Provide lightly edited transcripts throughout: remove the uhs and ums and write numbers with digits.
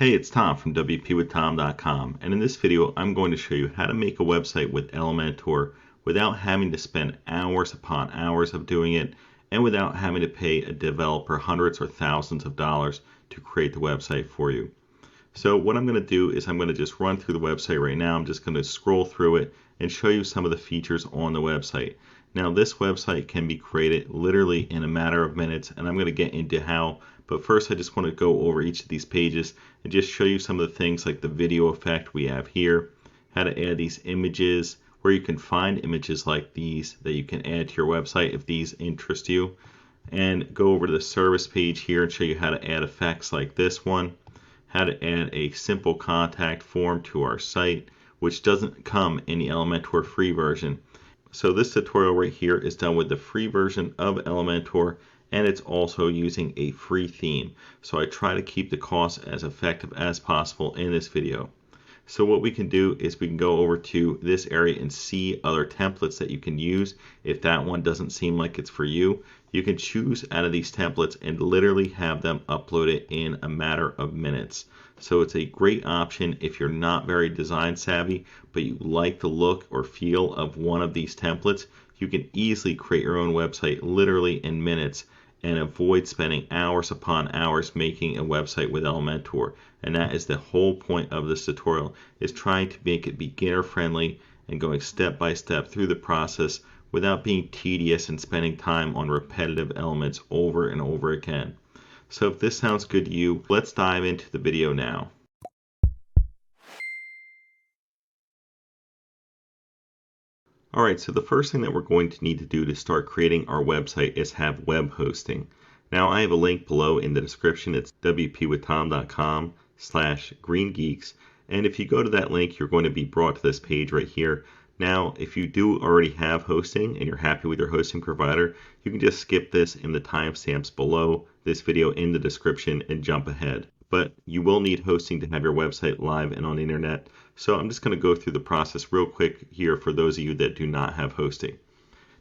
Hey, it's Tom from WPWithTom.com, and in this video I'm going to show you how to make a website with Elementor without having to spend hours upon hours of doing it and without having to pay a developer hundreds or thousands of dollars to create the website for you. So what I'm going to do is I'm going to just run through the website right now. I'm just going to scroll through it and show you some of the features on the website. Now this website can be created literally in a matter of minutes, and I'm going to get into how. But first I just want to go over each of these pages and just show you some of the things like the video effect we have here, how to add these images, where you can find images like these that you can add to your website if these interest you, and go over to the service page here and show you how to add effects like this one, how to add a simple contact form to our site, which doesn't come in the Elementor free version. So this tutorial right here is done with the free version of Elementor, and it's also using a free theme. So I try to keep the cost as effective as possible in this video. So what we can do is we can go over to this area and see other templates that you can use. If that one doesn't seem like it's for you, you can choose out of these templates and literally have them uploaded in a matter of minutes. So it's a great option if you're not very design savvy, but you like the look or feel of one of these templates. You can easily create your own website literally in minutes and avoid spending hours upon hours making a website with Elementor. And that is the whole point of this tutorial, is trying to make it beginner friendly and going step by step through the process without being tedious and spending time on repetitive elements over and over again. So if this sounds good to you, let's dive into the video now. Alright, so the first thing that we're going to need to do to start creating our website is have web hosting. Now I have a link below in the description. It's wpwithtom.com/greengeeks, and if you go to that link, you're going to be brought to this page right here. Now, if you do already have hosting and you're happy with your hosting provider, you can just skip this in the timestamps below this video in the description and jump ahead. But you will need hosting to have your website live and on the internet. So I'm just going to go through the process real quick here for those of you that do not have hosting.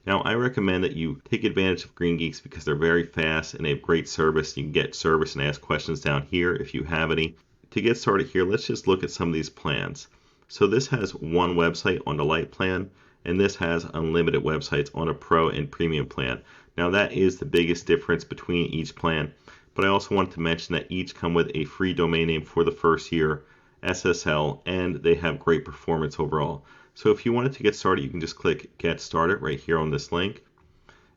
Now I recommend that you take advantage of GreenGeeks because they're very fast and they have great service. You can get service and ask questions down here if you have any. To get started here, let's just look at some of these plans. So this has one website on the light plan, and this has unlimited websites on a pro and premium plan. Now that is the biggest difference between each plan, but I also wanted to mention that each come with a free domain name for the first year, SSL, and they have great performance overall. So if you wanted to get started, you can just click Get Started right here on this link,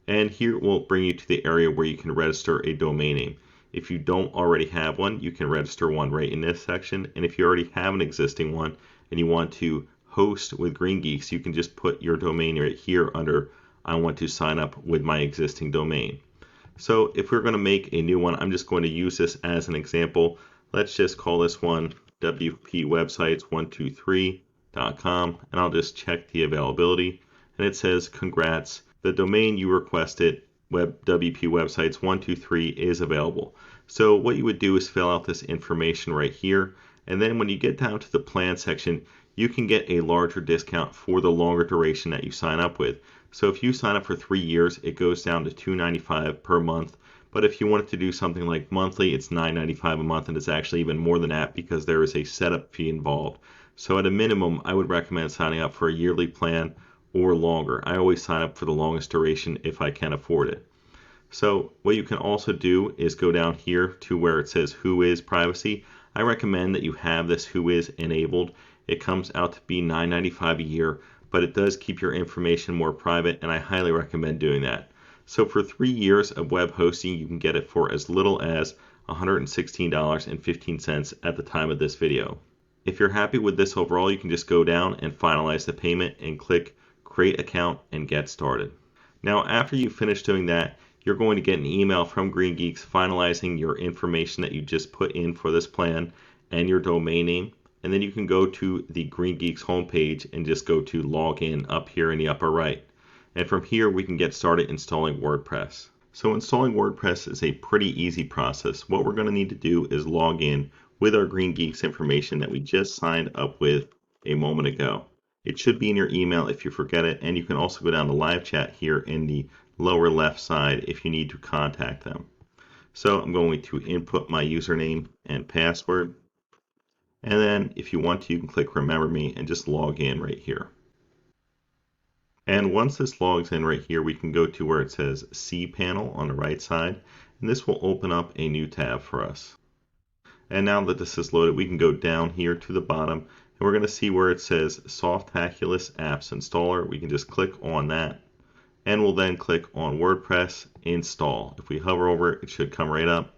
and here will bring you to the area where you can register a domain name. If you don't already have one, you can register one right in this section, and if you already have an existing one and you want to host with GreenGeeks, you can just put your domain right here under I want to sign up with my existing domain. So if we're going to make a new one, I'm just going to use this as an example. Let's just call this one WPWebsites123.com, and I'll just check the availability, and it says congrats, the domain you requested, WPWebsites123, is available. So what you would do is fill out this information right here, and then when you get down to the plan section, you can get a larger discount for the longer duration that you sign up with. So if you sign up for 3 years, it goes down to $2.95 per month. But if you wanted to do something like monthly, it's $9.95 a month, and it's actually even more than that because there is a setup fee involved. So at a minimum, I would recommend signing up for a yearly plan or longer. I always sign up for the longest duration if I can afford it. So what you can also do is go down here to where it says Who Is Privacy. I recommend that you have this Who Is enabled. It comes out to be $9.95 a year, but it does keep your information more private, and I highly recommend doing that. So for 3 years of web hosting, you can get it for as little as $116.15 at the time of this video. If you're happy with this overall, you can just go down and finalize the payment and click Create Account and Get Started. Now after you finish doing that, you're going to get an email from GreenGeeks finalizing your information that you just put in for this plan and your domain name. And then you can go to the GreenGeeks homepage and just go to Login up here in the upper right. And from here, we can get started installing WordPress. So installing WordPress is a pretty easy process. What we're going to need to do is log in with our GreenGeeks information that we just signed up with a moment ago. It should be in your email if you forget it, and you can also go down to live chat here in the lower left side if you need to contact them. So I'm going to input my username and password. And then if you want to, you can click Remember Me and just log in right here. And once this logs in right here, we can go to where it says cPanel on the right side, and this will open up a new tab for us. And now that this is loaded, we can go down here to the bottom, and we're going to see where it says Softaculous Apps Installer. We can just click on that, and we'll then click on WordPress Install. If we hover over it, it should come right up.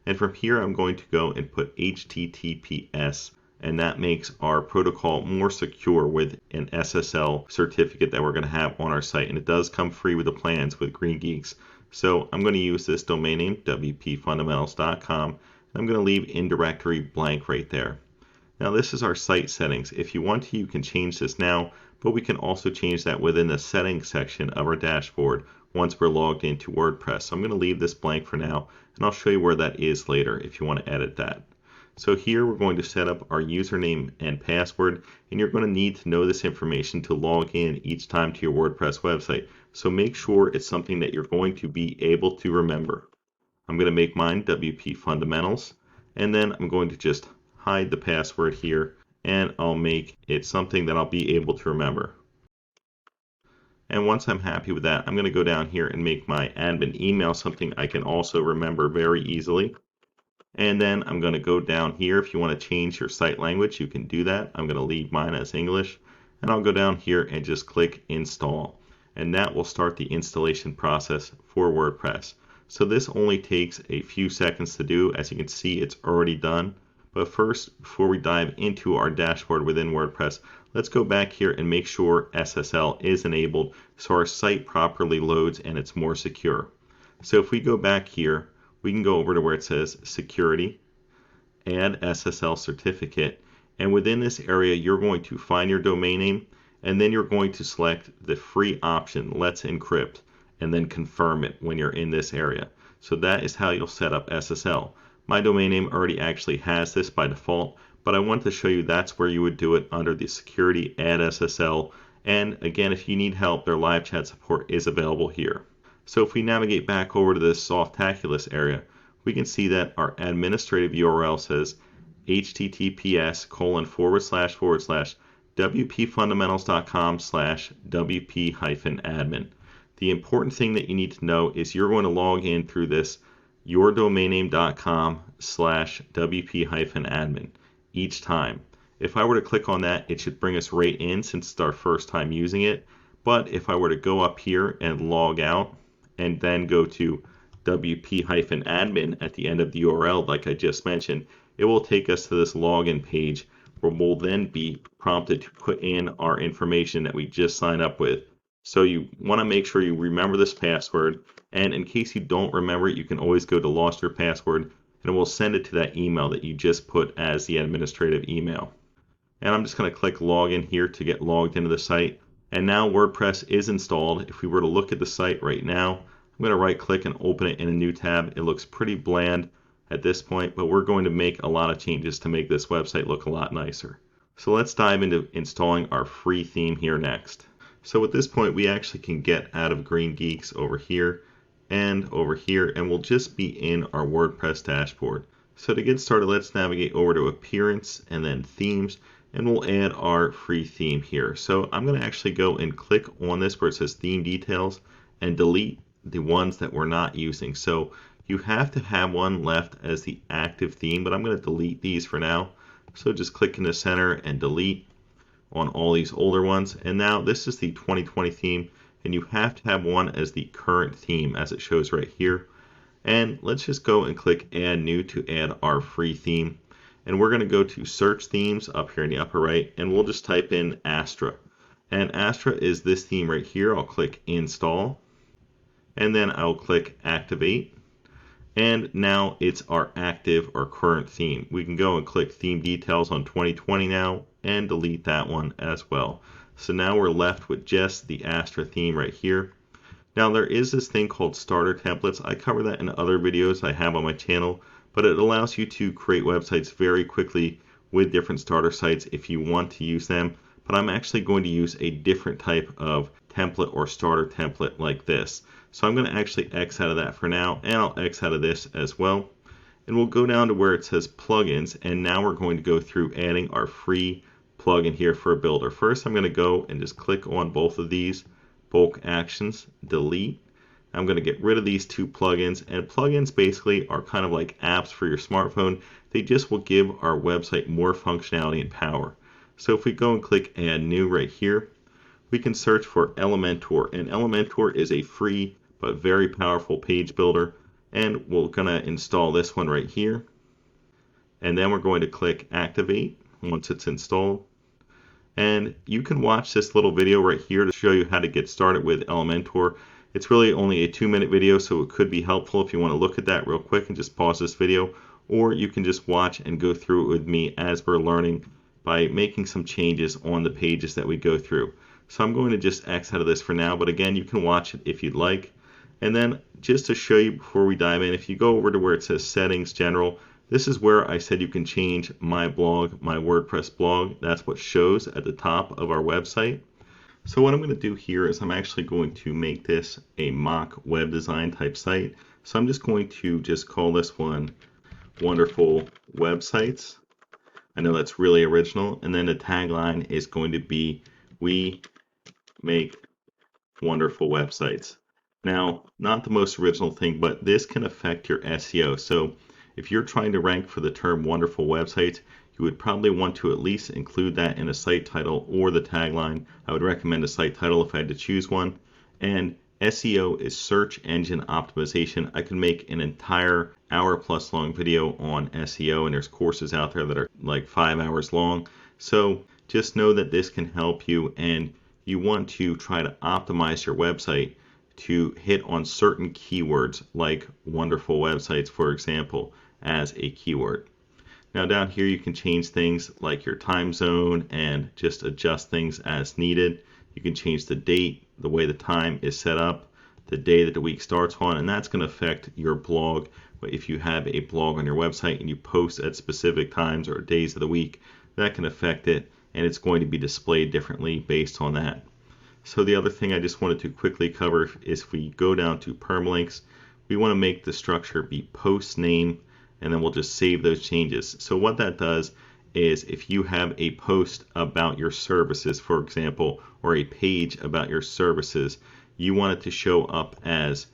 And from here, I'm going to go and put HTTPS, and that makes our protocol more secure with an SSL certificate that we're going to have on our site. And it does come free with the plans with GreenGeeks. So I'm going to use this domain name, wpfundamentals.com. I'm going to leave indirectory blank right there. Now this is our site settings. If you want to, you can change this now, but we can also change that within the settings section of our dashboard once we're logged into WordPress. So I'm going to leave this blank for now, and I'll show you where that is later if you want to edit that. So here we're going to set up our username and password, and you're going to need to know this information to log in each time to your WordPress website. So make sure it's something that you're going to be able to remember. I'm going to make mine WP Fundamentals, and then I'm going to just hide the password here, and I'll make it something that I'll be able to remember. And once I'm happy with that, I'm going to go down here and make my admin email something I can also remember very easily. And then I'm going to go down here. If you want to change your site language, you can do that. I'm going to leave mine as English, and I'll go down here and just click Install, and that will start the installation process for WordPress. So this only takes a few seconds to do. As you can see, it's already done. But first, before we dive into our dashboard within WordPress, let's go back here and make sure SSL is enabled so our site properly loads and it's more secure. So if we go back here, we can go over to where it says Security, Add SSL Certificate, and within this area, you're going to find your domain name, and then you're going to select the free option, Let's Encrypt, and then confirm it when you're in this area. So that is how you'll set up SSL. My domain name already actually has this by default, but I wanted to show you that's where you would do it under the Security Add SSL. And again, if you need help, their live chat support is available here. So if we navigate back over to this Softaculous area, we can see that our administrative URL says https://wpfundamentals.com/wp-admin. The important thing that you need to know is you're going to log in through this yourdomainname.com/wp-admin each time. If I were to click on that, it should bring us right in since it's our first time using it. But if I were to go up here and log out and then go to wp-admin at the end of the URL like I just mentioned, it will take us to this login page where we'll then be prompted to put in our information that we just signed up with. So you want to make sure you remember this password, and in case you don't remember it, you can always go to Lost Your Password, and it will send it to that email that you just put as the administrative email. And I'm just going to click Login here to get logged into the site. And now WordPress is installed. If we were to look at the site right now, I'm going to right click and open it in a new tab. It looks pretty bland at this point, but we're going to make a lot of changes to make this website look a lot nicer. So let's dive into installing our free theme here next. So at this point, we actually can get out of GreenGeeks over here, and we'll just be in our WordPress dashboard. So to get started, let's navigate over to Appearance and then Themes, and we'll add our free theme here. So I'm going to actually go and click on this where it says Theme Details and delete the ones that we're not using. So you have to have one left as the active theme, but I'm going to delete these for now. So just click in the center and delete on all these older ones. And now this is the 2020 theme, and you have to have one as the current theme as it shows right here. And let's just go and click Add New to add our free theme. And we're going to go to Search Themes up here in the upper right, and we'll just type in Astra. And Astra is this theme right here. I'll click Install, and then I'll click Activate. And now it's our active or current theme. We can go and click Theme Details on 2020 now and delete that one as well. So now we're left with just the Astra theme right here. Now there is this thing called starter templates. I cover that in other videos I have on my channel, but it allows you to create websites very quickly with different starter sites if you want to use them. But I'm actually going to use a different type of template or starter template like this. So I'm going to actually X out of that for now, and I'll X out of this as well. And we'll go down to where it says plugins, and now we're going to go through adding our free plugin here for a builder. First, I'm going to go and just click on both of these bulk actions, delete. I'm going to get rid of these two plugins, and plugins basically are kind of like apps for your smartphone. They just will give our website more functionality and power. So if we go and click add new right here, we can search for Elementor, and Elementor is a free but very powerful page builder, and we're going to install this one right here, and then we're going to click activate once it's installed. And you can watch this little video right here to show you how to get started with Elementor. It's really only a 2-minute video, so it could be helpful if you want to look at that real quick and just pause this video, or you can just watch and go through it with me as we're learning by making some changes on the pages that we go through. So I'm going to just X out of this for now, but again, you can watch it if you'd like. And then just to show you before we dive in, if you go over to where it says Settings General, this is where I said you can change my blog, my WordPress blog. That's what shows at the top of our website. So what I'm going to do here is I'm actually going to make this a mock web design type site. So I'm just going to just call this one Wonderful Websites. I know that's really original. And then the tagline is going to be, we make wonderful websites. Now, not the most original thing, but this can affect your SEO. So if you're trying to rank for the term wonderful websites, you would probably want to at least include that in a site title or the tagline. I would recommend a site title if I had to choose one. And SEO is search engine optimization. I could make an entire hour-plus long video on SEO, and there's courses out there that are like 5 hours long. So just know that this can help you, and you want to try to optimize your website to hit on certain keywords like wonderful websites, for example, as a keyword. Now down here you can change things like your time zone and just adjust things as needed. You can change the date, the way the time is set up, the day that the week starts on, and that's going to affect your blog. If you have a blog on your website and you post at specific times or days of the week, that can affect it, and it's going to be displayed differently based on that. So the other thing I just wanted to quickly cover is if we go down to permalinks, we want to make the structure be post name, and then we'll just save those changes. So what that does is if you have a post about your services, for example, or a page about your services, you want it to show up as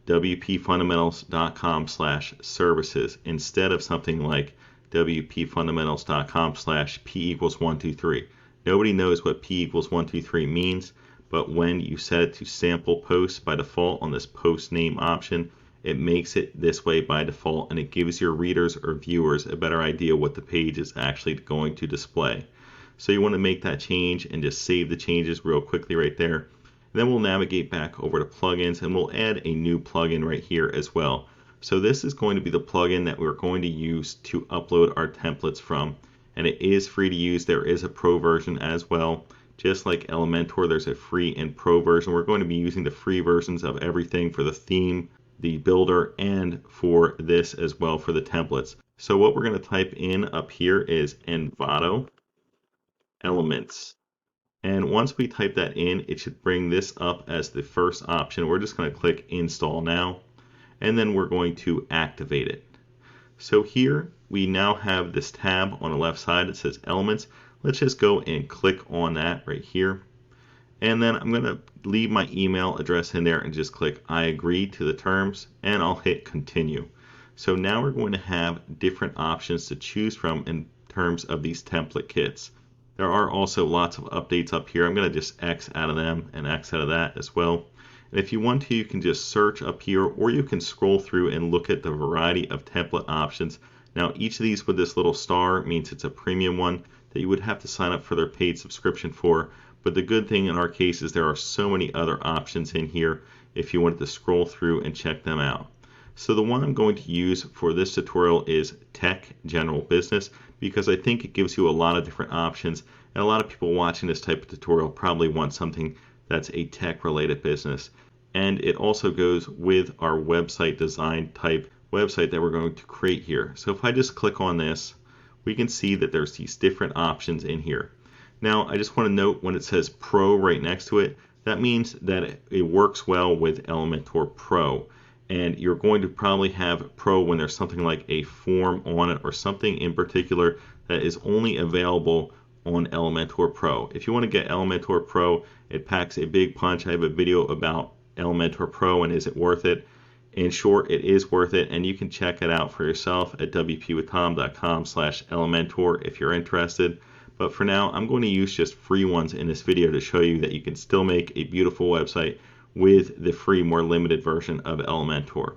wpfundamentals.com/services instead of something like wpfundamentals.com/p=123. Nobody knows what p=123 means, but when you set it to sample posts by default on this post name option, it makes it this way by default, and it gives your readers or viewers a better idea what the page is actually going to display. So you want to make that change and just save the changes real quickly right there. And then we'll navigate back over to plugins, and we'll add a new plugin right here as well. So this is going to be the plugin that we're going to use to upload our templates from, and it is free to use. There is a pro version as well. Just like Elementor, there's a free and pro version. We're going to be using the free versions of everything for the theme, the builder, and for this as well for the templates. So what we're going to type in up here is Envato Elements. And once we type that in, it should bring this up as the first option. We're just going to click Install Now, and then we're going to activate it. So here we now have this tab on the left side that says Elements. Let's just go and click on that right here. And then I'm going to leave my email address in there and just click I agree to the terms, and I'll hit continue. So now we're going to have different options to choose from in terms of these template kits. There are also lots of updates up here. I'm going to just X out of them and X out of that as well. And if you want to, you can just search up here, or you can scroll through and look at the variety of template options. Now each of these with this little star means it's a premium one that you would have to sign up for their paid subscription for. But the good thing in our case is there are so many other options in here if you wanted to scroll through and check them out. So the one I'm going to use for this tutorial is Tech General Business, because I think it gives you a lot of different options, and a lot of people watching this type of tutorial probably want something that's a tech related business. And it also goes with our website design type website that we're going to create here. So if I just click on this, we can see that there's these different options in here. Now I just want to note when it says Pro right next to it, that means that it works well with Elementor Pro. and you're going to probably have Pro when there's something like a form on it or something in particular that is only available on Elementor Pro. If you want to get Elementor Pro, it packs a big punch. I have a video about Elementor Pro and is it worth it? In short, it is worth it, and you can check it out for yourself at wpwithtom.com/Elementor if you're interested. But for now, I'm going to use just free ones in this video to show you that you can still make a beautiful website with the free, more limited version of Elementor.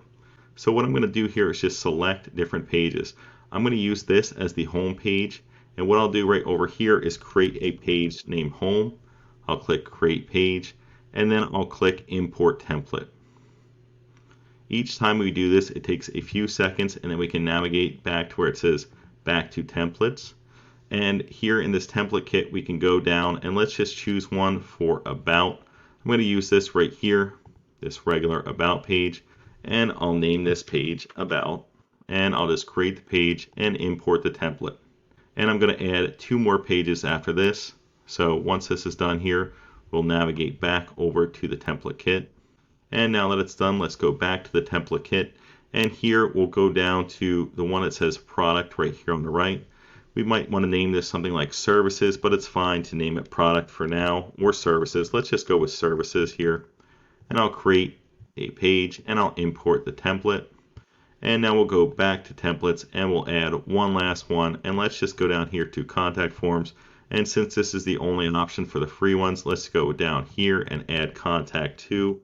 So what I'm going to do here is just select different pages. I'm going to use this as the home page, and what I'll do right over here is create a page named Home. I'll click Create Page, and then I'll click Import Template. Each time we do this, it takes a few seconds, and then we can navigate back to where it says Back to Templates. And here in this template kit, we can go down and let's just choose one for About. I'm going to use this right here, this regular About page, and I'll name this page About, and I'll just create the page and import the template. And I'm going to add 2 more pages after this. So once this is done here, we'll navigate back over to the template kit. And now that it's done, let's go back to the template kit. And here we'll go down to the one that says Product right here on the right. We might want to name this something like Services, but it's fine to name it Product for now, or Services. Let's just go with Services here. And I'll create a page and I'll import the template. And now we'll go back to templates and we'll add one last one. And let's just go down here to Contact Forms. And since this is the only option for the free ones, let's go down here and add Contact To.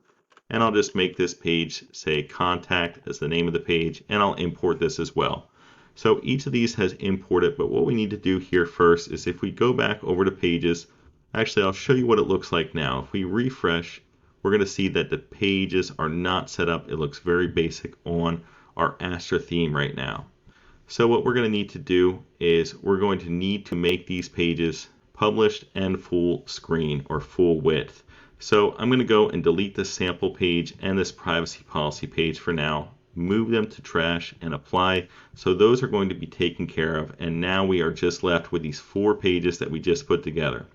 And I'll just make this page say Contact as the name of the page, and I'll import this as well. So each of these has imported, but what we need to do here first is if we go back over to Pages, actually I'll show you what it looks like now. If we refresh, we're going to see that the pages are not set up. It looks very basic on our Astra theme right now. So what we're going to need to do is we're going to need to make these pages published and full screen or full width. So I'm going to go and delete this sample page and this privacy policy page for now, move them to trash and apply. So those are going to be taken care of, and now we are just left with these 4 pages that we just put together.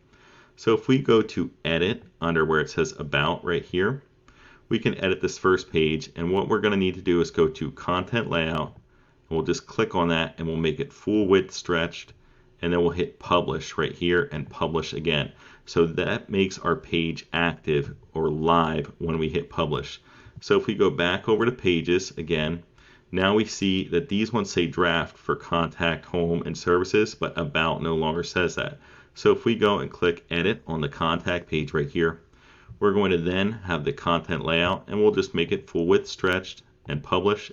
So if we go to Edit under where it says About right here, we can edit this first page, and what we're going to need to do is go to Content Layout, and we'll just click on that and we'll make it full width stretched, and then we'll hit Publish right here and Publish again. So that makes our page active or live when we hit Publish. So if we go back over to Pages again, now we see that these ones say Draft for Contact, Home, and Services, but About no longer says that. So if we go and click Edit on the Contact page right here, we're going to then have the content layout, and we'll just make it full width stretched and publish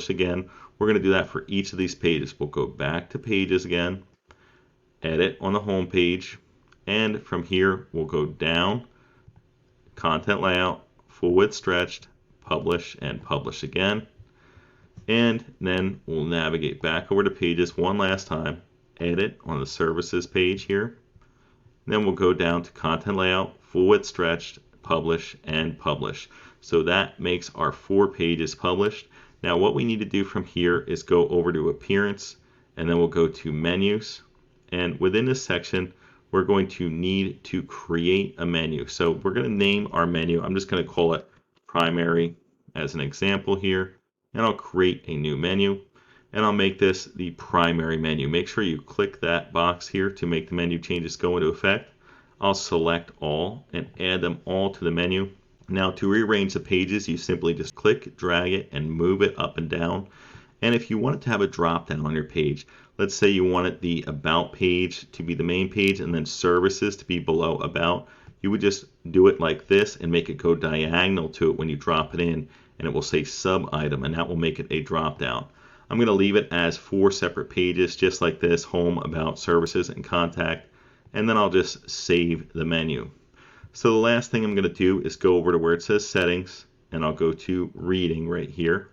again. We're going to do that for each of these pages. We'll go back to Pages again, Edit on the home page, and from here we'll go down, content layout, full width stretched, publish and publish again. And then we'll navigate back over to Pages one last time, edit on the services page here. Then we'll go down to content layout, full width stretched, publish and publish. So that makes our 4 pages published. Now what we need to do from here is go over to Appearance, and then we'll go to Menus. And within this section, we're going to need to create a menu. So we're going to name our menu. I'm just going to call it Primary as an example here. And I'll create a new menu. And I'll make this the primary menu. Make sure you click that box here to make the menu changes go into effect. I'll select all and add them all to the menu. Now to rearrange the pages, you simply just click, drag it, and move it up and down. And if you wanted to have a drop down on your page, let's say you wanted the About page to be the main page and then Services to be below About, you would just do it like this and make it go diagonal to it when you drop it in, and it will say Sub Item, and that will make it a drop down. I'm going to leave it as 4 separate pages just like this: Home, About, Services, and Contact, and then I'll just save the menu. So the last thing I'm going to do is go over to where it says Settings, and I'll go to Reading right here.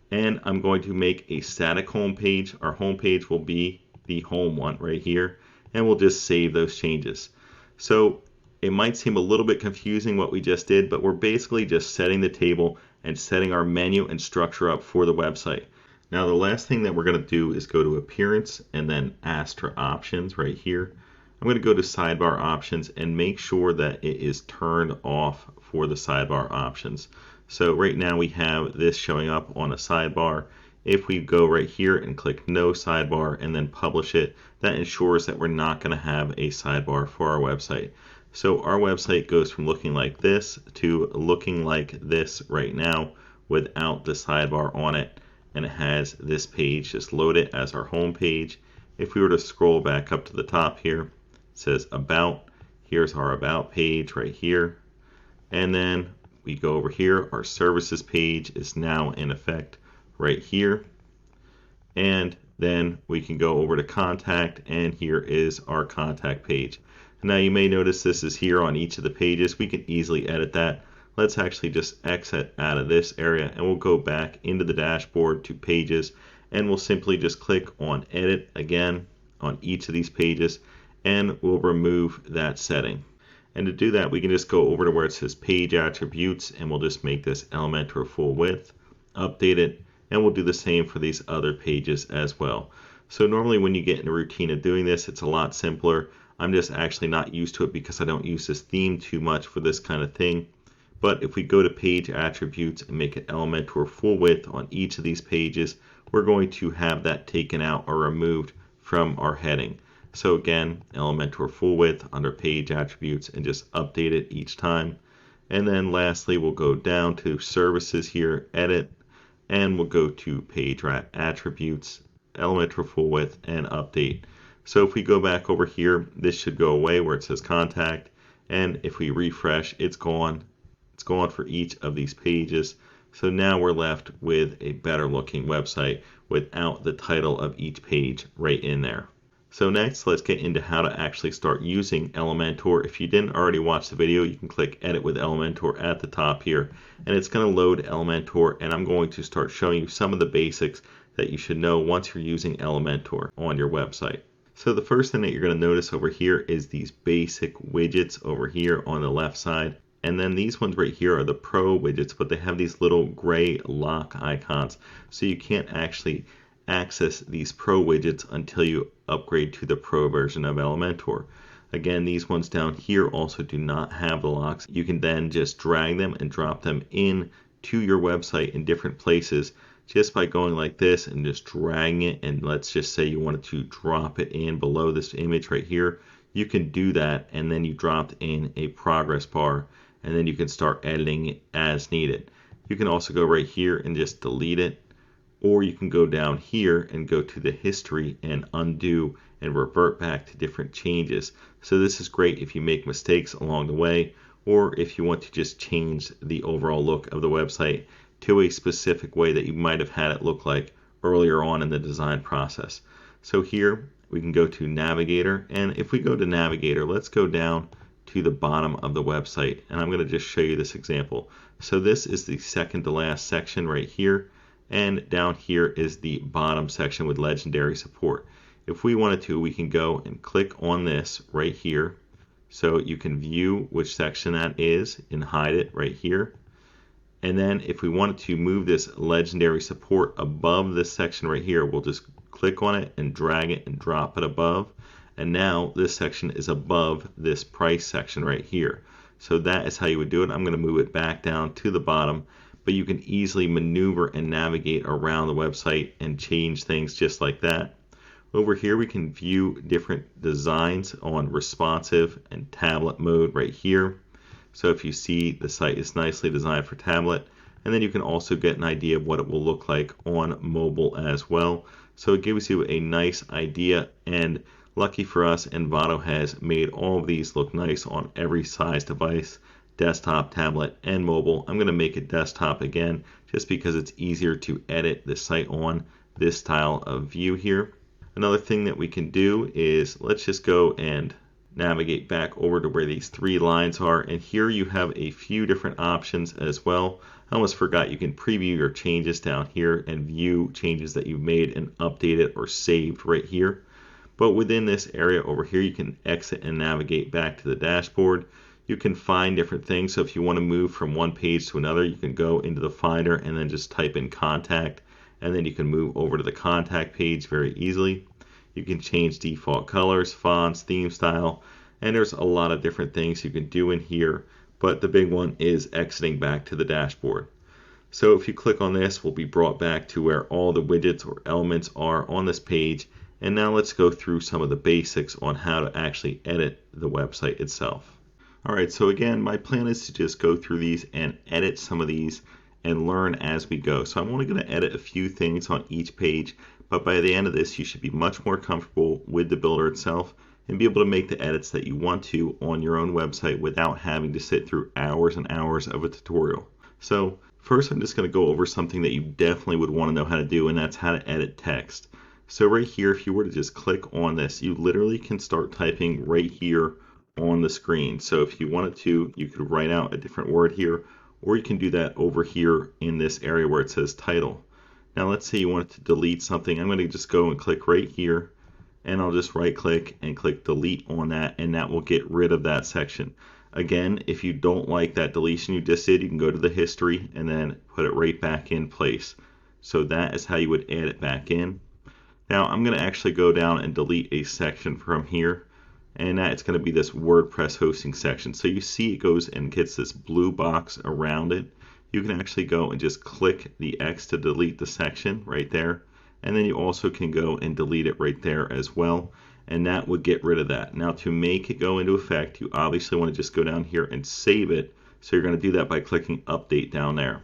And I'm going to make a static home page. Our home page will be the home one right here, and we'll just save those changes. So it might seem a little bit confusing what we just did, but we're basically just setting the table and setting our menu and structure up for the website. Now the last thing that we're going to do is go to Appearance and then Astra Options right here. I'm going to go to Sidebar Options and make sure that it is turned off for the sidebar options. So right now we have this showing up on a sidebar. If we go right here and click no sidebar and then publish it, that ensures that we're not going to have a sidebar for our website. So our website goes from looking like this to looking like this right now without the sidebar on it. And it has this page just loaded as our home page. If we were to scroll back up to the top here, it says About. Here's our About page right here. And then we go over here, our services page is now in effect right here. And then we can go over to contact, and here is our contact page. Now you may notice this is here on each of the pages. We can easily edit that. Let's actually just exit out of this area, and we'll go back into the dashboard to pages, and we'll simply just click on edit again on each of these pages, and we'll remove that setting. And to do that, we can just go over to where it says page attributes, and we'll just make this Elementor full width, update it, and we'll do the same for these other pages as well. So normally when you get in a routine of doing this, it's a lot simpler. I'm just actually not used to it because I don't use this theme too much for this kind of thing. But if we go to page attributes and make it Elementor full width on each of these pages, we're going to have that taken out or removed from our heading. So again, Elementor full width under page attributes and just update it each time. And then lastly, we'll go down to services here, edit, and we'll go to page attributes, Elementor full width, and update. So if we go back over here, this should go away where it says contact. And if we refresh, it's gone. It's gone for each of these pages. So now we're left with a better looking website without the title of each page right in there. So next, let's get into how to actually start using Elementor. If you didn't already watch the video, you can click Edit with Elementor at the top here, and it's going to load Elementor, and I'm going to start showing you some of the basics that you should know once you're using Elementor on your website. So the first thing that you're going to notice over here is these basic widgets over here on the left side. And then these ones right here are the Pro widgets, but they have these little gray lock icons. So you can't actually access these Pro widgets until you upgrade to the Pro version of Elementor. Again, these ones down here also do not have the locks. You can then just drag them and drop them in to your website in different places just by going like this and just dragging it. And let's just say you wanted to drop it in below this image right here. You can do that, and then you dropped in a progress bar, and then you can start editing it as needed. You can also go right here and just delete it, or you can go down here and go to the history and undo and revert back to different changes. So this is great if you make mistakes along the way, or if you want to just change the overall look of the website to a specific way that you might have had it look like earlier on in the design process. So here we can go to Navigator, and if we go to Navigator, let's go down to the bottom of the website, and I'm going to just show you this example. So this is the second to last section right here, and down here is the bottom section with legendary support. If we wanted to, we can go and click on this right here, so you can view which section that is and hide it right here. And then if we wanted to move this legendary support above this section right here, we'll just click on it and drag it and drop it above. And now this section is above this price section right here. So that is how you would do it. I'm going to move it back down to the bottom, but you can easily maneuver and navigate around the website and change things just like that. Over here we can view different designs on responsive and tablet mode right here. So if you see, the site is nicely designed for tablet, and then you can also get an idea of what it will look like on mobile as well. So it gives you a nice idea, and lucky for us, Envato has made all of these look nice on every size device, desktop, tablet, and mobile. I'm going to make it desktop again just because it's easier to edit the site on this style of view here. Another thing that we can do is let's just go and navigate back over to where these three lines are, and here you have a few different options as well. I almost forgot you can preview your changes down here and view changes that you've made and updated or saved right here. But within this area over here, you can exit and navigate back to the dashboard. You can find different things. So if you want to move from one page to another, you can go into the Finder and then just type in contact, and then you can move over to the contact page very easily. You can change default colors, fonts, theme style, and there's a lot of different things you can do in here, but the big one is exiting back to the dashboard. So if you click on this, we'll be brought back to where all the widgets or elements are on this page. And now let's go through some of the basics on how to actually edit the website itself. Alright, so again, my plan is to just go through these and edit some of these and learn as we go. So I'm only going to edit a few things on each page, but by the end of this, you should be much more comfortable with the builder itself and be able to make the edits that you want to on your own website without having to sit through hours and hours of a tutorial. So first, I'm just going to go over something that you definitely would want to know how to do, and that's how to edit text. So right here, if you were to just click on this, you literally can start typing right here on the screen. So if you wanted to, you could write out a different word here, or you can do that over here in this area where it says title. Now let's say you wanted to delete something. I'm going to just go and click right here, and I'll just right click and click delete on that, and that will get rid of that section. Again, if you don't like that deletion you just did, you can go to the history and then put it right back in place. So that is how you would add it back in. Now I'm going to actually go down and delete a section from here, and it's going to be this WordPress hosting section. So you see it goes and gets this blue box around it. You can actually go and just click the X to delete the section right there, and then you also can go and delete it right there as well, and that would get rid of that. Now to make it go into effect, you obviously want to just go down here and save it. So you're going to do that by clicking update down there.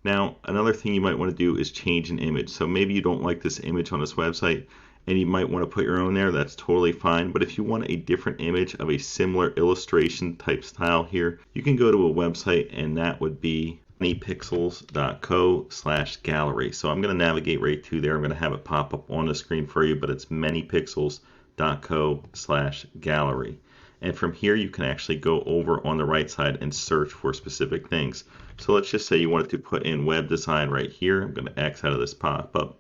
Now another thing you might want to do is change an image. So maybe you don't like this image on this website and you might want to put your own there. That's totally fine. But if you want a different image of a similar illustration type style here, you can go to a website, and that would be manypixels.co/gallery. So I'm going to navigate right to there. I'm going to have it pop up on the screen for you, but it's manypixels.co/gallery. And from here, you can actually go over on the right side and search for specific things. So let's just say you wanted to put in web design right here. I'm going to X out of this pop-up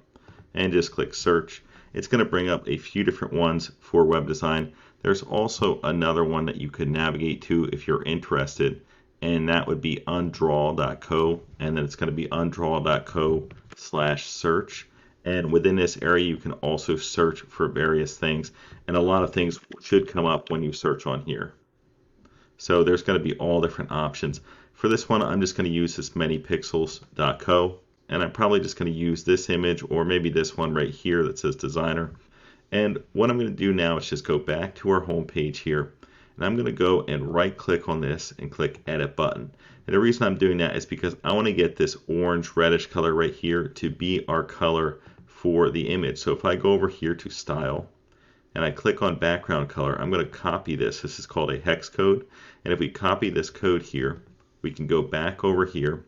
and just click search. It's going to bring up a few different ones for web design. There's also another one that you could navigate to if you're interested, and that would be undraw.co, and then it's going to be undraw.co/search. And within this area, you can also search for various things, and a lot of things should come up when you search on here. So there's going to be all different options. For this one, I'm just going to use this manypixels.co, and I'm probably just going to use this image, or maybe this one right here that says designer. And what I'm going to do now is just go back to our home page here, and I'm going to go and right click on this and click edit button. And the reason I'm doing that is because I want to get this orange reddish color right here to be our color for the image. So if I go over here to style and I click on background color, I'm going to copy this. This is called a hex code. And if we copy this code here, we can go back over here,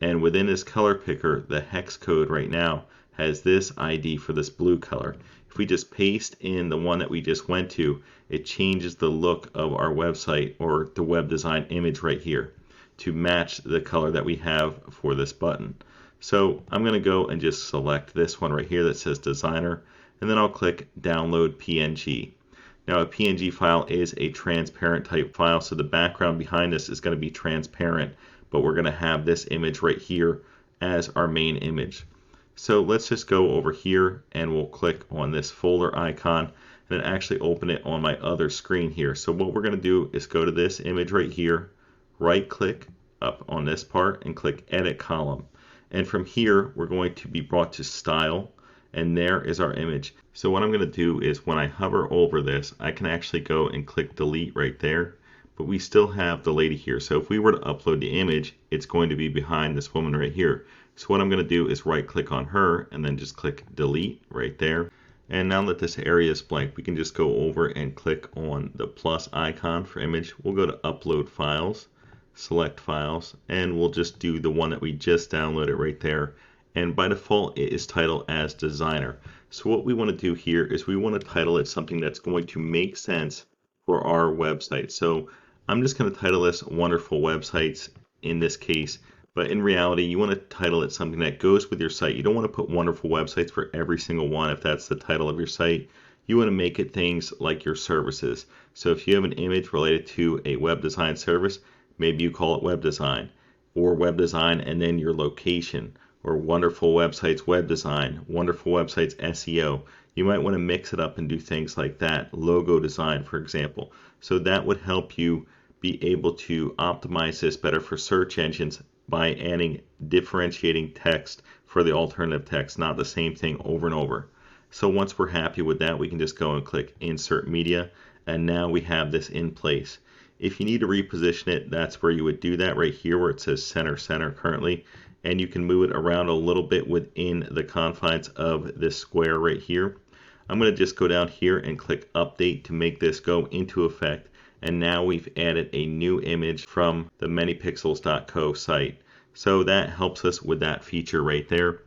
and within this color picker, the hex code right now has this ID for this blue color. If we just paste in the one that we just went to, it changes the look of our website or the web design image right here to match the color that we have for this button. So I'm going to go and just select this one right here that says designer, and then I'll click download PNG. Now a PNG file is a transparent type file, so the background behind this is going to be transparent, but we're going to have this image right here as our main image. So let's just go over here and we'll click on this folder icon and then actually open it on my other screen here. So what we're going to do is go to this image right here, right click up on this part and click edit column. And from here, we're going to be brought to style, and there is our image. So what I'm going to do is when I hover over this, I can actually go and click delete right there, but we still have the lady here. So if we were to upload the image, it's going to be behind this woman right here. So what I'm going to do is right click on her and then just click delete right there. And now that this area is blank, we can just go over and click on the plus icon for image. We'll go to upload files, select files, and we'll just do the one that we just downloaded right there. And by default, it is titled as designer. So what we want to do here is we want to title it something that's going to make sense for our website. So I'm just going to title this Wonderful Websites in this case, but in reality, you want to title it something that goes with your site. You don't want to put Wonderful Websites for every single one if that's the title of your site. You want to make it things like your services. So if you have an image related to a web design service, maybe you call it web design, or web design and then your location, or Wonderful Websites web design, Wonderful Websites SEO. You might want to mix it up and do things like that, logo design, for example. So that would help you be able to optimize this better for search engines by adding differentiating text for the alternative text, not the same thing over and over. So once we're happy with that, we can just go and click Insert Media, and now we have this in place. If you need to reposition it, that's where you would do that right here where it says center currently, and you can move it around a little bit within the confines of this square right here. I'm going to just go down here and click Update to make this go into effect, and now we've added a new image from the manypixels.co site. So that helps us with that feature right there.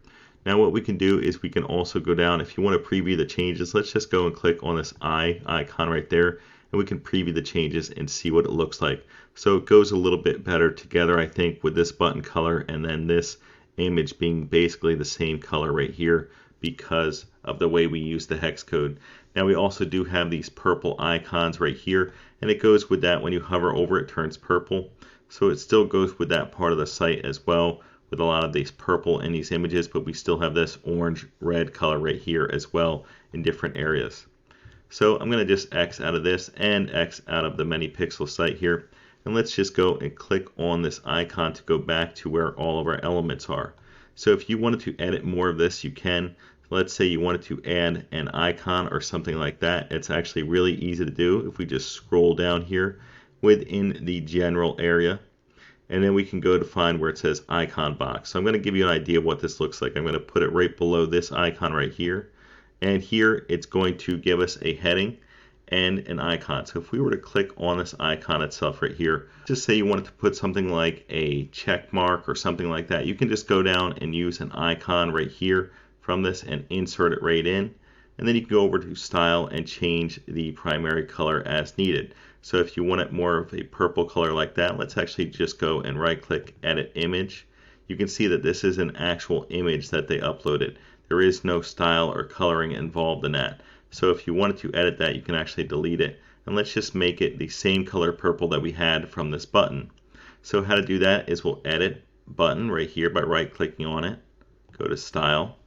Now what we can do is we can also go down, if you want to preview the changes, let's just go and click on this eye icon right there, and we can preview the changes and see what it looks like. So it goes a little bit better together, I think, with this button color and then this image being basically the same color right here because of the way we use the hex code. Now we also do have these purple icons right here, and it goes with that. When you hover over it, turns purple. So it still goes with that part of the site as well, with a lot of these purple in these images, but we still have this orange red color right here as well in different areas. So I'm going to just X out of this and X out of the manypixel site here, and let's just go and click on this icon to go back to where all of our elements are. So if you wanted to edit more of this, you can. Let's say you wanted to add an icon or something like that. It's actually really easy to do if we just scroll down here within the general area, and then we can go to find where it says icon box. So I'm going to give you an idea of what this looks like. I'm going to put it right below this icon right here, and here it's going to give us a heading and an icon. So if we were to click on this icon itself right here, just say you wanted to put something like a check mark or something like that, you can just go down and use an icon right here from this and insert it right in, and then you can go over to style and change the primary color as needed. So if you want it more of a purple color like that, let's actually just go and right click edit image. You can see that this is an actual image that they uploaded. There is no style or coloring involved in that. So if you wanted to edit that, you can actually delete it, and let's just make it the same color purple that we had from this button. So how to do that is we'll edit button right here by right clicking on it, go to style,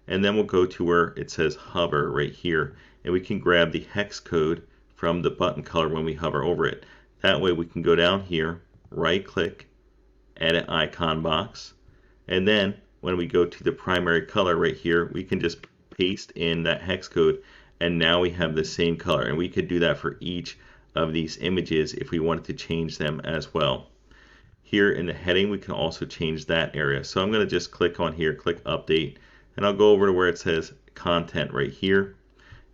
and then we'll go to where it says hover right here, and we can grab the hex code from the button color when we hover over it. That way we can go down here, right click, edit icon box, and then when we go to the primary color right here, we can just paste in that hex code, and now we have the same color, and we could do that for each of these images if we wanted to change them as well. Here in the heading, we can also change that area. So I'm going to just click on here, click update, and I'll go over to where it says content right here,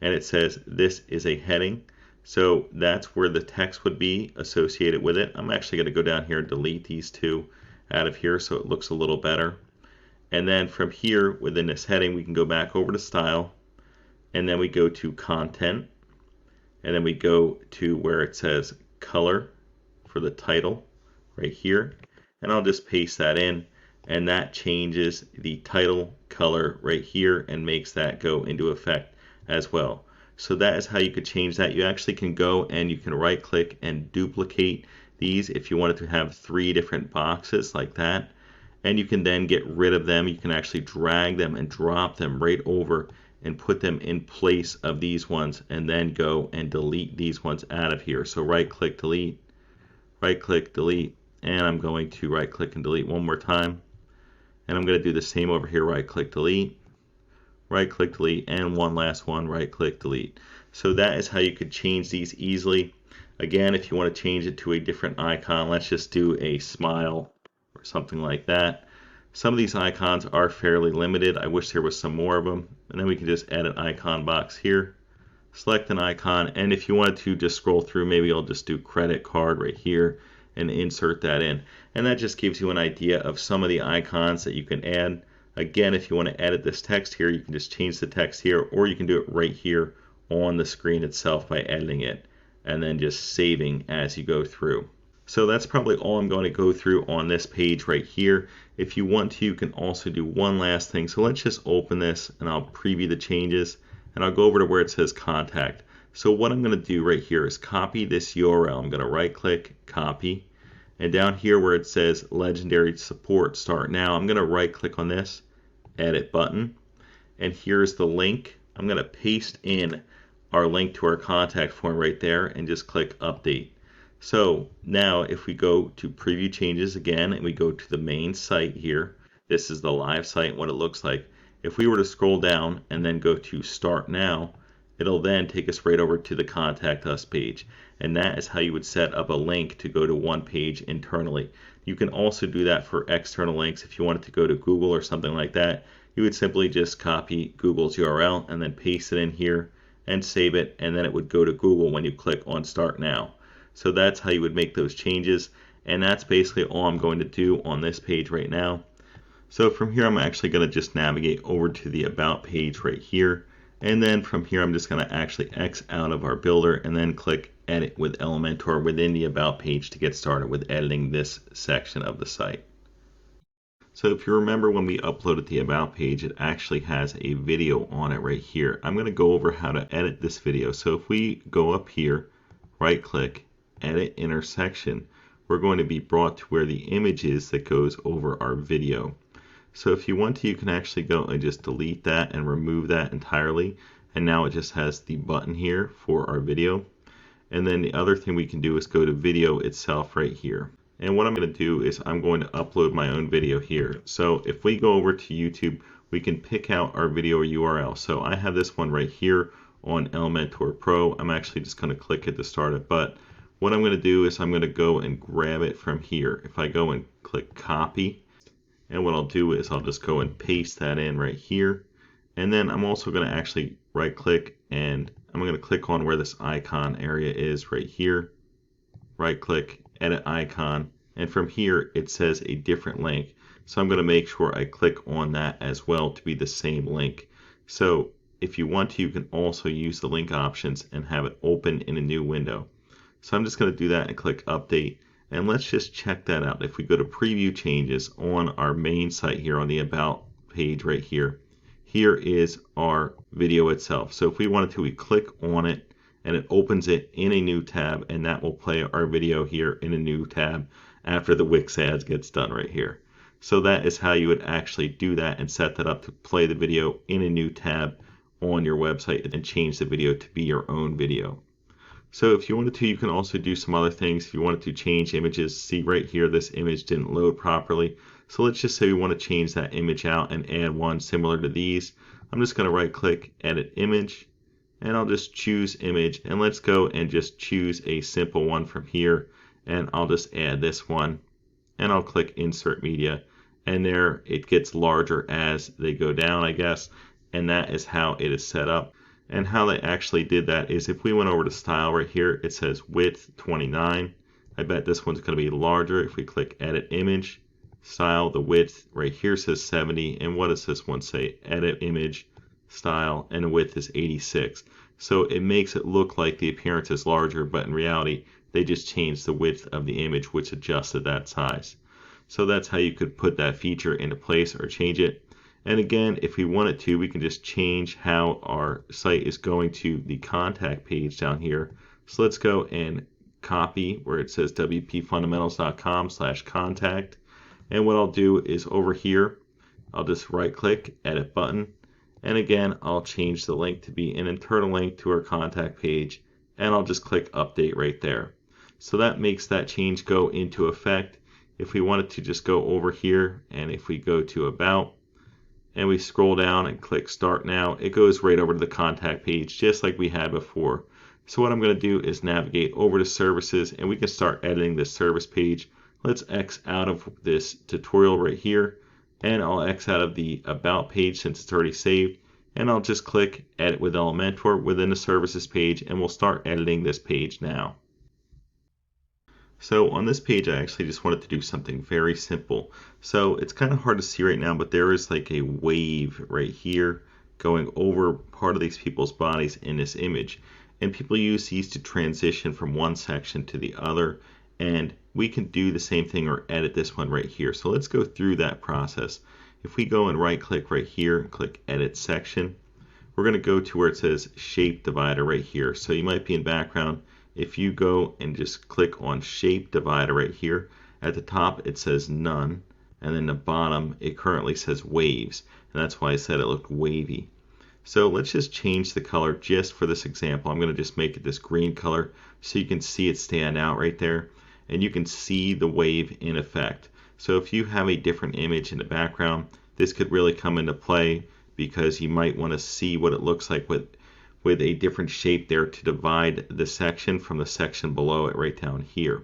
and it says this is a heading. So that's where the text would be associated with it. I'm actually going to go down here and delete these two out of here so it looks a little better. And then from here within this heading, we can go back over to style, and then we go to content, and then we go to where it says color for the title right here, and I'll just paste that in, and that changes the title color right here and makes that go into effect as well. So that is how you could change that. You actually can go and you can right click and duplicate these if you wanted to have 3 different boxes like that, and you can then get rid of them. You can actually drag them and drop them right over and put them in place of these ones, and then go and delete these ones out of here. So right click delete, and I'm going to right click and delete one more time, and I'm going to do the same over here, right click delete, and one last one, right click delete. So that is how you could change these easily. Again, if you want to change it to a different icon, let's just do a smile or something like that. Some of these icons are fairly limited. I wish there was some more of them. And then we can just add an icon box here, select an icon, and if you wanted to just scroll through, maybe I'll just do credit card right here and insert that in. And that just gives you an idea of some of the icons that you can add. Again, if you want to edit this text here, you can just change the text here, or you can do it right here on the screen itself by editing it and then just saving as you go through. So that's probably all I'm going to go through on this page right here. If you want to, you can also do one last thing. So let's just open this and I'll preview the changes, and I'll go over to where it says contact. So what I'm going to do right here is copy this URL. I'm going to right click, copy, and down here where it says legendary support start now, I'm going to right click on this, edit button, and here's the link. I'm going to paste in our link to our contact form right there and just click update. So now if we go to preview changes again and we go to the main site here, this is the live site, what it looks like. If we were to scroll down and then go to start now, it'll then take us right over to the contact us page. And that is how you would set up a link to go to one page internally. You can also do that for external links. If you wanted to go to Google or something like that, you would simply just copy Google's URL and then paste it in here and save it, and then it would go to Google when you click on start now. So that's how you would make those changes, and that's basically all I'm going to do on this page right now. So from here I'm actually going to just navigate over to the about page right here, and then from here I'm just going to actually X out of our builder and then click edit with Elementor within the about page to get started with editing this section of the site. So if you remember when we uploaded the about page, it actually has a video on it right here. I'm going to go over how to edit this video. So if we go up here, right click, edit intersection, we're going to be brought to where the image is that goes over our video. So if you want to, you can actually go and just delete that and remove that entirely. And now it just has the button here for our video. And then the other thing we can do is go to video itself right here. And what I'm going to do is I'm going to upload my own video here. So if we go over to YouTube, we can pick out our video URL. So I have this one right here on Elementor Pro. I'm actually just going to click it to start it. But what I'm going to do is I'm going to go and grab it from here. If I go and click copy, and what I'll do is I'll just go and paste that in right here. And then I'm also going to actually right click and I'm going to click on where this icon area is right here. Right click, edit icon, and from here it says a different link. So I'm going to make sure I click on that as well to be the same link. So if you want to, you can also use the link options and have it open in a new window. So I'm just going to do that and click update. And let's just check that out. If we go to preview changes on our main site here on the about page right here, here is our video itself. So if we wanted to, we click on it and it opens it in a new tab, and that will play our video here in a new tab after the Wix ads gets done right here. So that is how you would actually do that and set that up to play the video in a new tab on your website and change the video to be your own video. So if you wanted to, you can also do some other things. If you wanted to change images, see right here, this image didn't load properly. So let's just say we want to change that image out and add one similar to these. I'm just going to right click, edit image, and I'll just choose image, and let's go and just choose a simple one from here, and I'll just add this one, and I'll click insert media, and there it gets larger as they go down, I guess, and that is how it is set up. And how they actually did that is if we went over to style right here, it says width 29. I bet this one's going to be larger. If we click edit image, style, the width right here says 70. And what does this one say? Edit image, style, and the width is 86. So it makes it look like the appearance is larger, but in reality, they just changed the width of the image, which adjusted that size. So that's how you could put that feature into place or change it. And again, if we wanted to, we can just change how our site is going to the contact page down here. So let's go and copy where it says wpfundamentals.com/contact. And what I'll do is over here, I'll just right click, edit button. And again, I'll change the link to be an internal link to our contact page. And I'll just click update right there. So that makes that change go into effect. If we wanted to just go over here, and if we go to about, and we scroll down and click start now, it goes right over to the contact page just like we had before. So what I'm going to do is navigate over to services, and we can start editing this service page. Let's X out of this tutorial right here, and I'll X out of the about page since it's already saved, and I'll just click edit with Elementor within the services page, and we'll start editing this page now. So on this page, I actually just wanted to do something very simple. So it's kind of hard to see right now, but there is like a wave right here going over part of these people's bodies in this image. And people use these to transition from one section to the other. And we can do the same thing or edit this one right here. So let's go through that process. If we go and right click right here and click edit section, we're going to go to where it says shape divider right here. So you might be in background. If you go and just click on shape divider right here, at the top it says none, and then the bottom it currently says waves, and that's why I said it looked wavy. So let's just change the color just for this example. I'm going to just make it this green color so you can see it stand out right there, and you can see the wave in effect. So if you have a different image in the background, this could really come into play because you might want to see what it looks like with a different shape there to divide the section from the section below it right down here.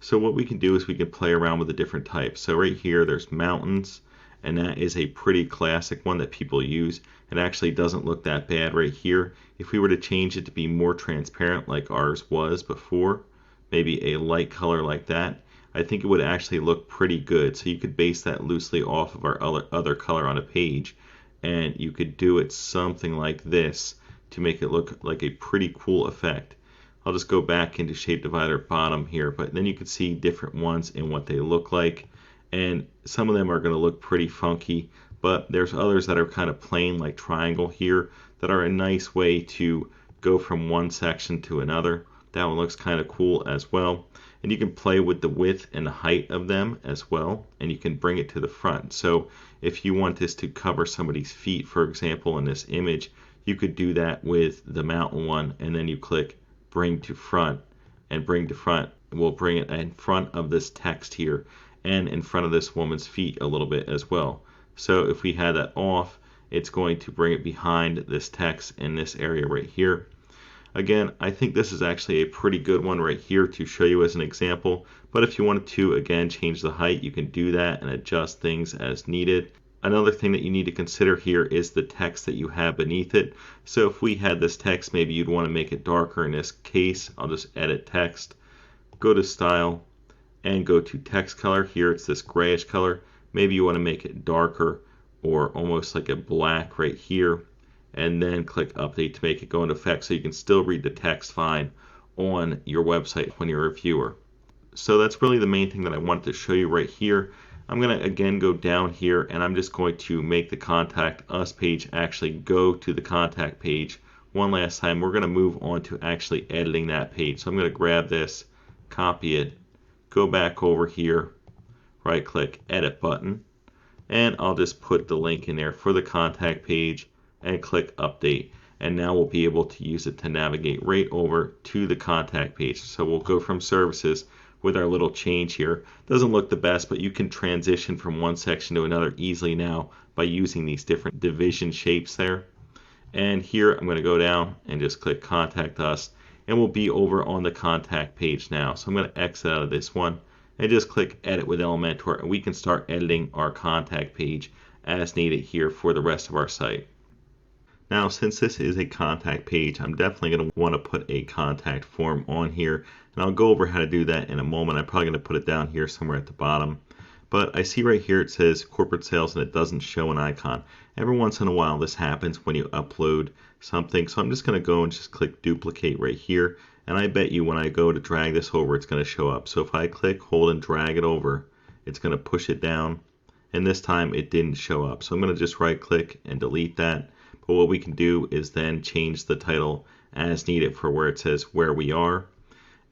So what we can do is we can play around with the different types. So right here there's mountains, and that is a pretty classic one that people use. It actually doesn't look that bad right here. If we were to change it to be more transparent like ours was before, maybe a light color like that, I think it would actually look pretty good. So you could base that loosely off of our other color on a page, and you could do it something like this to make it look like a pretty cool effect. I'll just go back into shape divider bottom here, but then you can see different ones and what they look like, and some of them are going to look pretty funky, but there's others that are kind of plain like triangle here that are a nice way to go from one section to another. That one looks kind of cool as well, and you can play with the width and the height of them as well, and you can bring it to the front. So if you want this to cover somebody's feet, for example, in this image, you could do that with the mountain one, and then you click bring to front, and bring to front will bring it in front of this text here and in front of this woman's feet a little bit as well. So if we had that off, it's going to bring it behind this text in this area right here. Again, I think this is actually a pretty good one right here to show you as an example, but if you wanted to again change the height, you can do that and adjust things as needed. Another thing that you need to consider here is the text that you have beneath it. So if we had this text, maybe you'd want to make it darker. In this case, I'll just edit text, go to style, and go to text color. Here it's this grayish color. Maybe you want to make it darker or almost like a black right here, and then click update to make it go into effect so you can still read the text fine on your website when you're a viewer. So that's really the main thing that I wanted to show you right here. I'm going to again go down here, and I'm just going to make the contact us page actually go to the contact page one last time. We're going to move on to actually editing that page. So I'm going to grab this, copy it, go back over here, right click, edit button, and I'll just put the link in there for the contact page and click update. And now we'll be able to use it to navigate right over to the contact page. So we'll go from services with our little change here. Doesn't look the best, but you can transition from one section to another easily now by using these different division shapes there. And here I'm going to go down and just click contact us, and we'll be over on the contact page now. So I'm going to exit out of this one and just click edit with Elementor, and we can start editing our contact page as needed here for the rest of our site. Now, since this is a contact page, I'm definitely going to want to put a contact form on here, and I'll go over how to do that in a moment. I'm probably going to put it down here somewhere at the bottom. But I see right here it says corporate sales, and it doesn't show an icon. Every once in a while this happens when you upload something, so I'm just going to go and just click duplicate right here, and I bet you when I go to drag this over, it's going to show up. So if I click, hold, and drag it over, it's going to push it down, and this time it didn't show up. So I'm going to just right click and delete that. But what we can do is then change the title as needed for where it says where we are.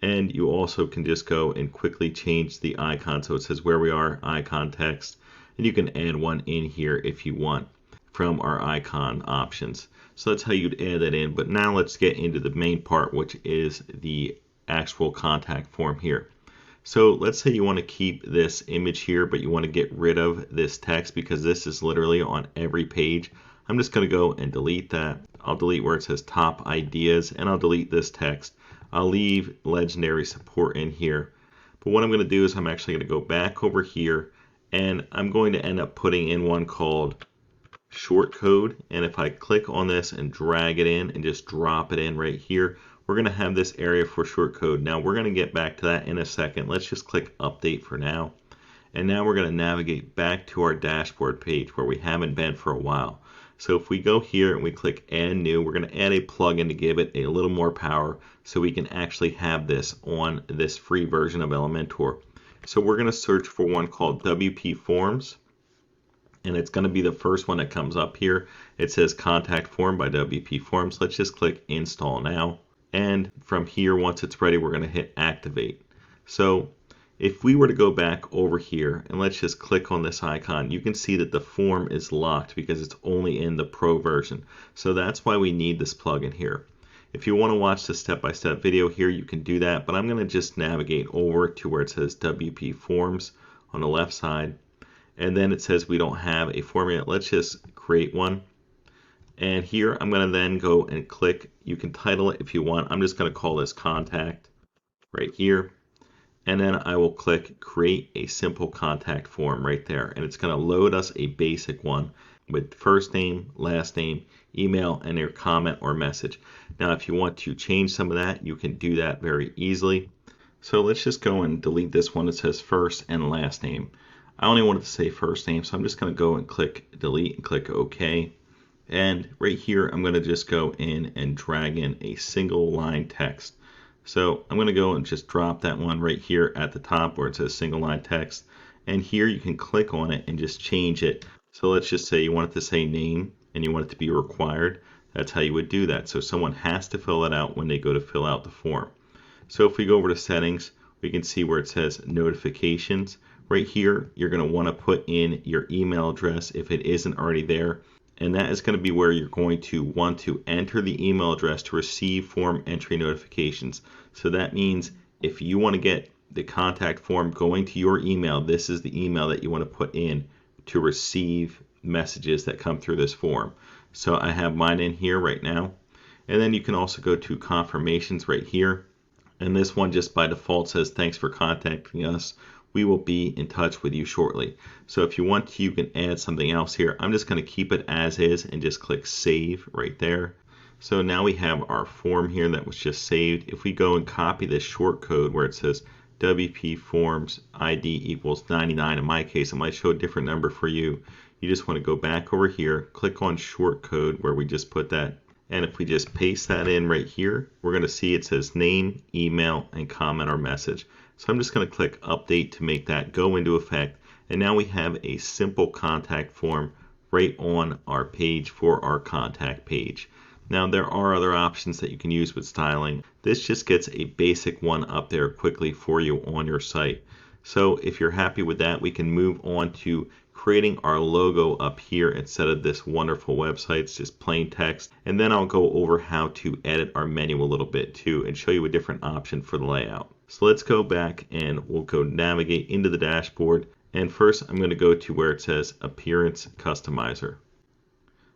And you also can just go and quickly change the icon so it says where we are, icon text. And you can add one in here if you want from our icon options. So that's how you'd add that in. But now let's get into the main part, which is the actual contact form here. So let's say you want to keep this image here, but you want to get rid of this text because this is literally on every page. I'm just going to go and delete that. I'll delete where it says top ideas, and I'll delete this text. I'll leave legendary support in here. But what I'm going to do is I'm actually going to go back over here, and I'm going to end up putting in one called short code. And if I click on this and drag it in and just drop it in right here, we're going to have this area for short code. Now we're going to get back to that in a second. Let's just click update for now. And now we're going to navigate back to our dashboard page where we haven't been for a while. So if we go here and we click add new, we're going to add a plugin to give it a little more power so we can actually have this on this free version of Elementor. So we're going to search for one called WP Forms, and it's going to be the first one that comes up here. It says contact form by WP Forms. Let's just click install now. And from here, once it's ready, we're going to hit activate. So If we were to go back over here and let's just click on this icon, you can see that the form is locked because it's only in the Pro version. So that's why we need this plugin here. If you want to watch the step-by-step video here, you can do that, but I'm going to just navigate over to where it says WP Forms on the left side, and then it says we don't have a form yet. Let's just create one. And here I'm going to then go and click. You can title it if you want. I'm just going to call this Contact right here. And then I will click Create a Simple Contact Form right there. And it's going to load us a basic one with first name, last name, email, and your comment or message. Now, if you want to change some of that, you can do that very easily. So let's just go and delete this one that says first and last name. I only wanted to say first name, so I'm just going to go and click Delete and click OK. And right here, I'm going to just go in and drag in a single line text. So I'm going to go and just drop that one right here at the top where it says single line text. And here you can click on it and just change it. So let's just say you want it to say name and you want it to be required. That's how you would do that. So someone has to fill it out when they go to fill out the form. So if we go over to settings, we can see where it says notifications. Right here, you're going to want to put in your email address if it isn't already there. And that is going to be where you're going to want to enter the email address to receive form entry notifications. So that means if you want to get the contact form going to your email, this is the email that you want to put in to receive messages that come through this form. So I have mine in here right now. And then you can also go to confirmations right here. And this one just by default says thanks for contacting us. We will be in touch with you shortly. So if you want to, you can add something else here. I'm just going to keep it as is and just click save right there. So now we have our form here that was just saved. If we go and copy this short code where it says WP Forms ID equals 99, in my case, it might show a different number for you. You just want to go back over here, click on short code where we just put that. And if we just paste that in right here, we're going to see it says name, email, and comment or message. So I'm just going to click update to make that go into effect. And now we have a simple contact form right on our page for our contact page. Now there are other options that you can use with styling. This just gets a basic one up there quickly for you on your site. So if you're happy with that, we can move on to creating our logo up here instead of this wonderful website. It's just plain text. And then I'll go over how to edit our menu a little bit too and show you a different option for the layout. So let's go back and we'll go navigate into the dashboard. And first I'm going to go to where it says Appearance Customizer.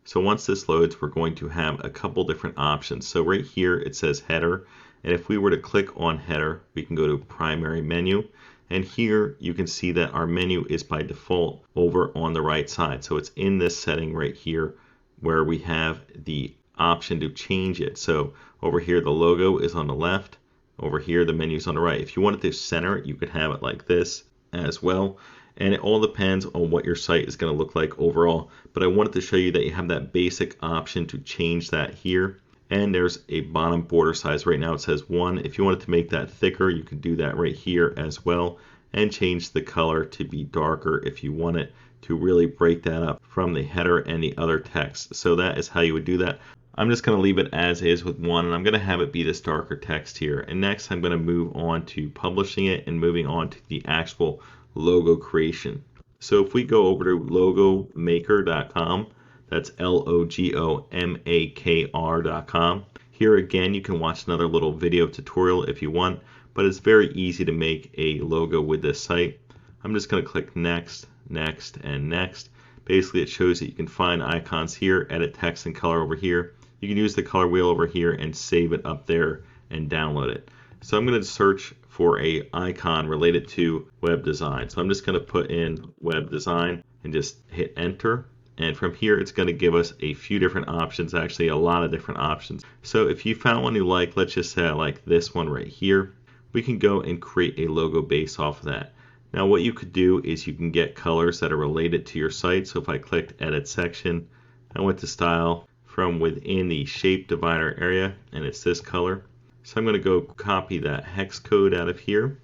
So once this loads, we're going to have a couple different options. So right here it says header. And if we were to click on header, we can go to primary menu. And here you can see that our menu is by default over on the right side. So it's in this setting right here where we have the option to change it. So over here the logo is on the left. Over here the menu is on the right. If you wanted to center it, you could have it like this as well. And it all depends on what your site is going to look like overall. But I wanted to show you that you have that basic option to change that here. And there's a bottom border size. Right now it says 1. If you wanted to make that thicker, you could do that right here as well. And change the color to be darker if you want it to really break that up from the header and the other text. So that is how you would do that. I'm just going to leave it as is with 1, and I'm going to have it be this darker text here. And next I'm going to move on to publishing it and moving on to the actual logo creation. So if we go over to logomaker.com, that's logomakr.com. Here again, you can watch another little video tutorial if you want, but it's very easy to make a logo with this site. I'm just going to click next, next, and next. Basically, it shows that you can find icons here, edit text and color over here. You can use the color wheel over here and save it up there and download it. So I'm going to search for a icon related to web design. So I'm just going to put in web design and just hit enter. And from here, it's going to give us a few different options, actually a lot of different options. So if you found one you like, let's just say I like this one right here, we can go and create a logo based off of that. Now what you could do is you can get colors that are related to your site. So if I clicked edit section, I went to style from within the shape divider area, and it's this color. So I'm going to go copy that hex code out of here,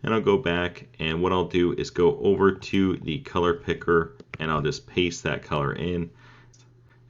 and I'll go back, and what I'll do is go over to the color picker and I'll just paste that color in.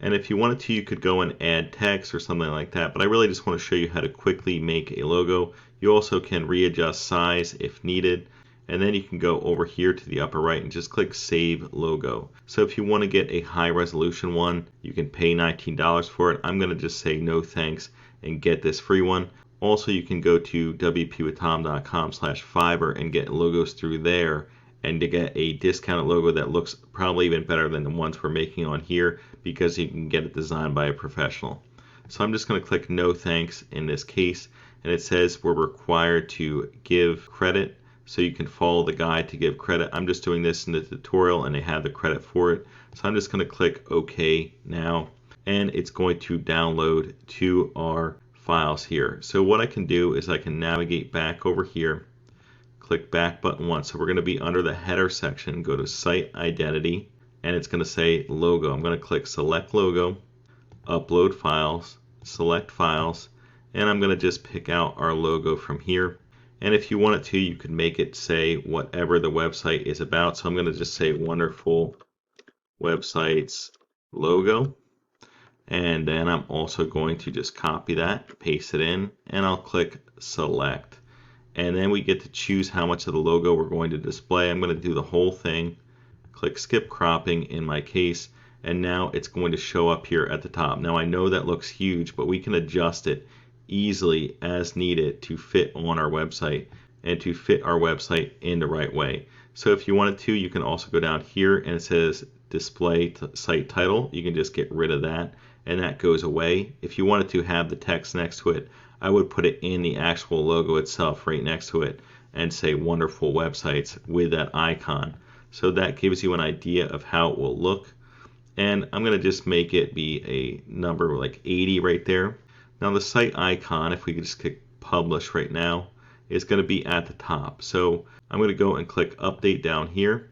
And if you wanted to, you could go and add text or something like that, but I really just want to show you how to quickly make a logo. You also can readjust size if needed. and then you can go over here to the upper right and just click Save Logo. So if you want to get a high resolution one, you can pay $19 for it. I'm going to just say no thanks and get this free one. Also, you can go to wpwithtom.com/Fiverr and get logos through there, and to get a discounted logo that looks probably even better than the ones we're making on here, because you can get it designed by a professional. So I'm just going to click no thanks in this case, and it says we're required to give credit, so you can follow the guide to give credit. I'm just doing this in the tutorial and they have the credit for it. So I'm just going to click OK now, and it's going to download to our files here. So what I can do is I can navigate back over here, click back button once. So we're going to be under the header section, go to Site Identity, and it's going to say Logo. I'm going to click Select Logo, Upload Files, Select Files, and I'm going to just pick out our logo from here. And if you wanted to, you could make it say whatever the website is about. So I'm going to just say Wonderful Websites Logo. And then I'm also going to just copy that, paste it in, and I'll click Select. And then we get to choose how much of the logo we're going to display. I'm going to do the whole thing, click Skip Cropping in my case, and now it's going to show up here at the top. Now I know that looks huge, but we can adjust it easily as needed to fit on our website and to fit our website in the right way. So if you wanted to, you can also go down here and it says Display Site Title. You can just get rid of that, and that goes away. If you wanted to have the text next to it, I would put it in the actual logo itself right next to it and say Wonderful Websites with that icon. So that gives you an idea of how it will look. And I'm going to just make it be a number like 80 right there. Now the site icon, if we could just click Publish right now, is going to be at the top. So I'm going to go and click Update down here.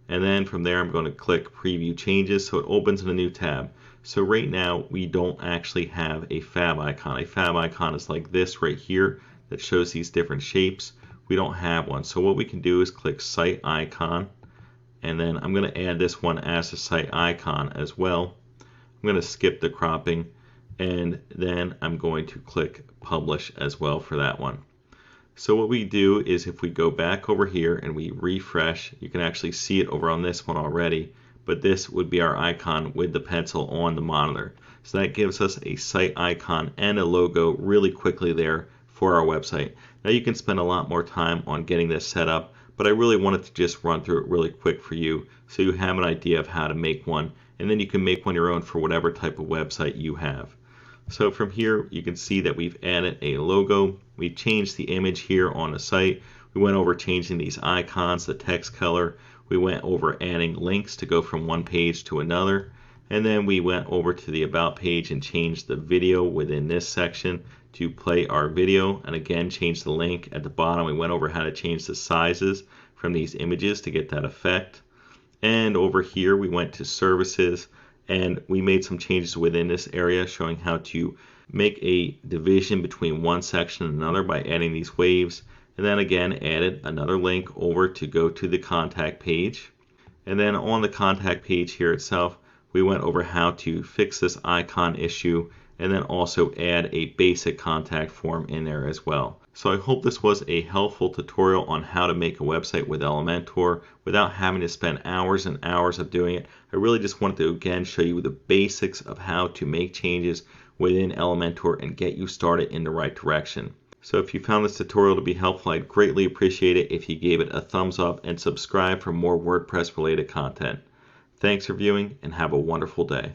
And then from there I'm going to click Preview Changes, so it opens in a new tab. So right now we don't actually have a fab icon. A fab icon is like this right here that shows these different shapes. We don't have one. So what we can do is click Site Icon, and then I'm going to add this one as a site icon as well. I'm going to skip the cropping, and then I'm going to click Publish as well for that one. So what we do is if we go back over here and we refresh, you can actually see it over on this one already, but this would be our icon with the pencil on the monitor. So that gives us a site icon and a logo really quickly there for our website. Now you can spend a lot more time on getting this set up, but I really wanted to just run through it really quick for you so you have an idea of how to make one, and then you can make one your own for whatever type of website you have. So from here you can see that we've added a logo. We changed the image here on the site. We went over changing these icons, the text color. We went over adding links to go from one page to another. And then we went over to the About page and changed the video within this section to play our video. And again, changed the link at the bottom. We went over how to change the sizes from these images to get that effect. And over here we went to services, and we made some changes within this area showing how to make a division between one section and another by adding these waves. And then again added another link over to go to the contact page. And then on the contact page here itself, we went over how to fix this icon issue, and then also add a basic contact form in there as well. So I hope this was a helpful tutorial on how to make a website with Elementor without having to spend hours and hours of doing it. I really just wanted to again show you the basics of how to make changes within Elementor and get you started in the right direction. So if you found this tutorial to be helpful, I'd greatly appreciate it if you gave it a thumbs up and subscribe for more WordPress related content. Thanks for viewing and have a wonderful day.